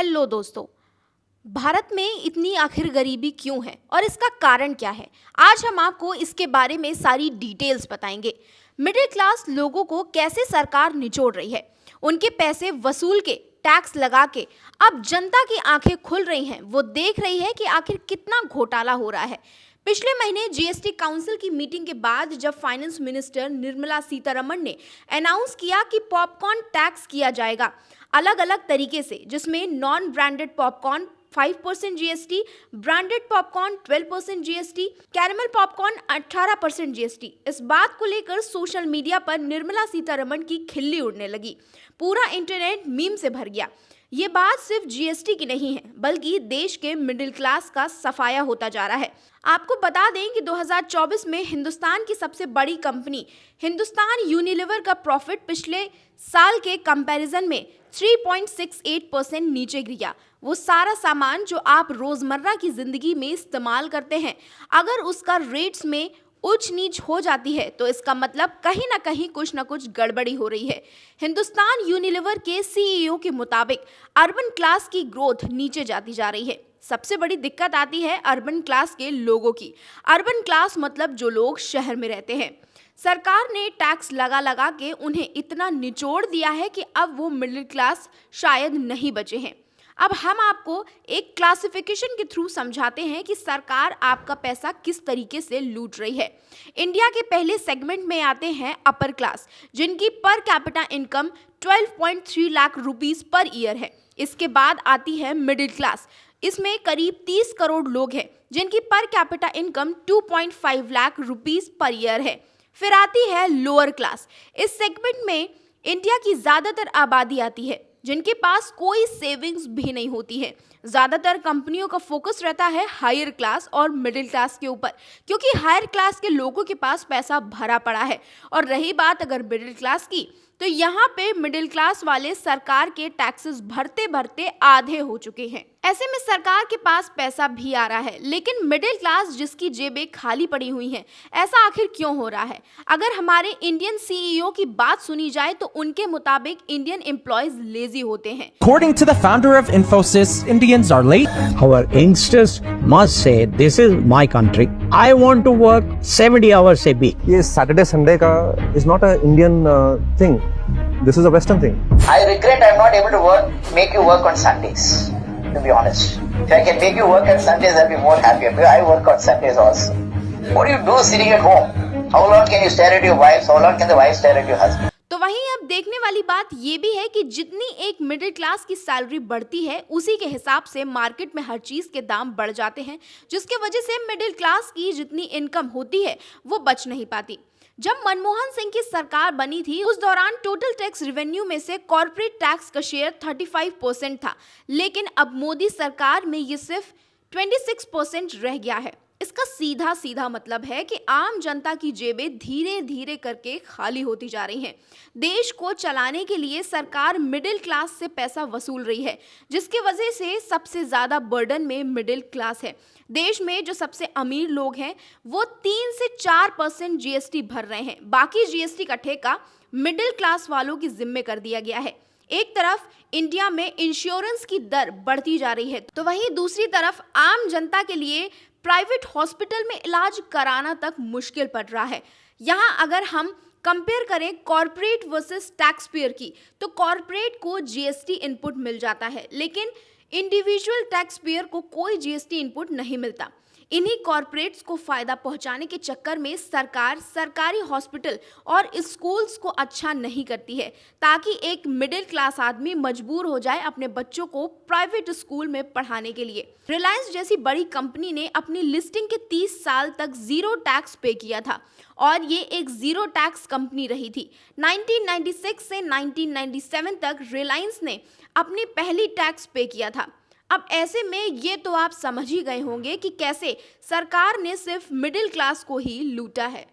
Hello दोस्तों। भारत में इतनी आखिर गरीबी क्यों है और इसका कारण क्या है? आज हम आपको इसके बारे में सारी डिटेल्स बताएंगे। मिडिल क्लास लोगों को कैसे सरकार निचोड़ रही है, उनके पैसे वसूल के, टैक्स लगा के अब जनता की आंखें खुल रही हैं। वो देख रही है कि आखिर कितना घोटाला हो रहा है। पिछले महीने जीएसटी काउंसिल की मीटिंग के बाद जब फाइनेंस मिनिस्टर निर्मला सीतारमण ने अनाउंस किया कि पॉपकॉर्न टैक्स किया जाएगा अलग अलग तरीके से, जिसमें non branded popcorn 5% GST, branded popcorn 12% GST, caramel popcorn 18% GST. इस बात को लेकर सोशल मीडिया पर निर्मला सीतारमण की खिल्ली उड़ने लगी। पूरा इंटरनेट मीम से भर गया। ये बात सिर्फ जीएसटी की नहीं है, बल्कि देश के मिडिल क्लास का सफाया होता जा रहा है। आपको बता दें कि 2024 में हिंदुस्तान की सबसे बड़ी कंपनी हिंदुस्तान यूनिलीवर का प्रॉफिट पिछले साल के कंपैरिजन में 3.68% नीचे गिरा। वो सारा सामान जो आप रोजमर्रा की जिंदगी में इस्तेमाल करते हैं, अगर उसका रेट्स में ऊंच नीच हो जाती है तो इसका मतलब कहीं ना कहीं कुछ ना कुछ गड़बड़ी हो रही है। हिंदुस्तान यूनिलीवर के सीईओ के मुताबिक अर्बन क्लास की ग्रोथ नीचे जाती जा रही है। सबसे बड़ी दिक्कत आती है अर्बन क्लास के लोगों की। अर्बन क्लास मतलब जो लोग शहर में रहते हैं। सरकार ने टैक्स लगा लगा के उन्हें इतना निचोड़ दिया है कि अब वो मिडिल क्लास शायद नहीं बचे हैं। अब हम आपको एक क्लासिफिकेशन के थ्रू समझाते हैं कि सरकार आपका पैसा किस तरीके से लूट रही है। इंडिया के पहले सेगमेंट में आते हैं अपर क्लास, जिनकी per capita income 12.3 lakh rupees per year है। इसके बाद आती है मिडिल क्लास। इसमें करीब 30 करोड़ लोग हैं जिनकी per capita income 2.5 lakh rupees per year है। फिर आती है लोअर क्लास। इस सेगमेंट में इंडिया की ज्यादातर आबादी आती है, जिनके पास कोई सेविंग्स भी नहीं होती है। ज़्यादातर कंपनियों का फोकस रहता है हायर क्लास और मिडिल क्लास के ऊपर, क्योंकि हायर क्लास के लोगों के पास पैसा भरा पड़ा है। और रही बात अगर मिडिल क्लास की, तो यहाँ पे मिडिल क्लास वाले सरकार के टैक्सेस भरते भरते आधे हो चुके हैं। ऐसे में सरकार के पास पैसा भी आ रहा है, लेकिन मिडिल क्लास जिसकी जेबें खाली पड़ी हुई हैं, ऐसा आखिर क्यों हो रहा है? अगर हमारे इंडियन सीईओ की बात सुनी जाए तो उनके मुताबिक इंडियन एम्प्लॉयज लेजी होते हैं। According to the founder of Infosys, Indians are late. Our youngsters must say, this is my country. I want to work 70 hours a week. ये सैटरडे संडे का is not a Indian thing. This is a Western thing. I regret I'm not able to make you work on Sundays, to be honest. If I can make you work on Sundays, I'll be more happier. Because I work on Sundays also. What do you do sitting at home? How long can you stare at your wife? How long can the wife stare at your husband? तो वहीं अब देखने वाली बात ये भी है कि जितनी एक मिडिल क्लास की सैलरी बढ़ती है, उसी के हिसाब से मार्केट में हर चीज के दाम बढ़ जाते हैं, जिसके वजह से मिडिल क्लास की जितनी इनकम होती है वो बच नहीं पाती। जब मनमोहन सिंह की सरकार बनी थी, उस दौरान टोटल टैक्स रेवेन्यू में से कॉर्पोरेट टैक्स का शेयर 35% था, लेकिन अब मोदी सरकार में ये सिर्फ 26% रह गया है। इसका सीधा सीधा मतलब है कि आम जनता की जेबें धीरे धीरे करके खाली होती जा रही हैं। देश को चलाने के लिए सरकार मिडिल क्लास से पैसा वसूल रही है, जिसकी वजह से सबसे ज्यादा बर्डन में मिडिल क्लास है। देश में जो सबसे अमीर लोग हैं वो 3 से 4% जीएसटी भर रहे हैं। बाकी जीएसटी का ठेका मिडिल क्लास वालों की जिम्मे कर दिया गया है। एक तरफ इंडिया में इंश्योरेंस की दर बढ़ती जा रही है, तो वहीं दूसरी तरफ आम जनता के लिए प्राइवेट हॉस्पिटल में इलाज कराना तक मुश्किल पड़ रहा है। यहाँ अगर हम कंपेयर करें कॉर्पोरेट वर्सेस टैक्स पेयर की, तो कॉर्पोरेट को जीएसटी इनपुट मिल जाता है, लेकिन इंडिविजुअल टैक्स पेयर को कोई जीएसटी इनपुट नहीं मिलता। इन्हीं कॉर्पोरेट्स को फायदा पहुंचाने के चक्कर में सरकार सरकारी हॉस्पिटल और स्कूल्स को अच्छा नहीं करती है, ताकि एक मिडिल क्लास आदमी मजबूर हो जाए अपने बच्चों को प्राइवेट स्कूल में पढ़ाने के लिए। रिलायंस जैसी बड़ी कंपनी ने अपनी लिस्टिंग के 30 साल तक जीरो टैक्स पे किया था, और ये एक जीरो टैक्स कंपनी रही थी। 1996 से 1997 तक रिलायंस ने अपनी पहली टैक्स पे किया था। अब ऐसे में ये तो आप समझ ही गए होंगे कि कैसे सरकार ने सिर्फ मिडिल क्लास को ही लूटा है।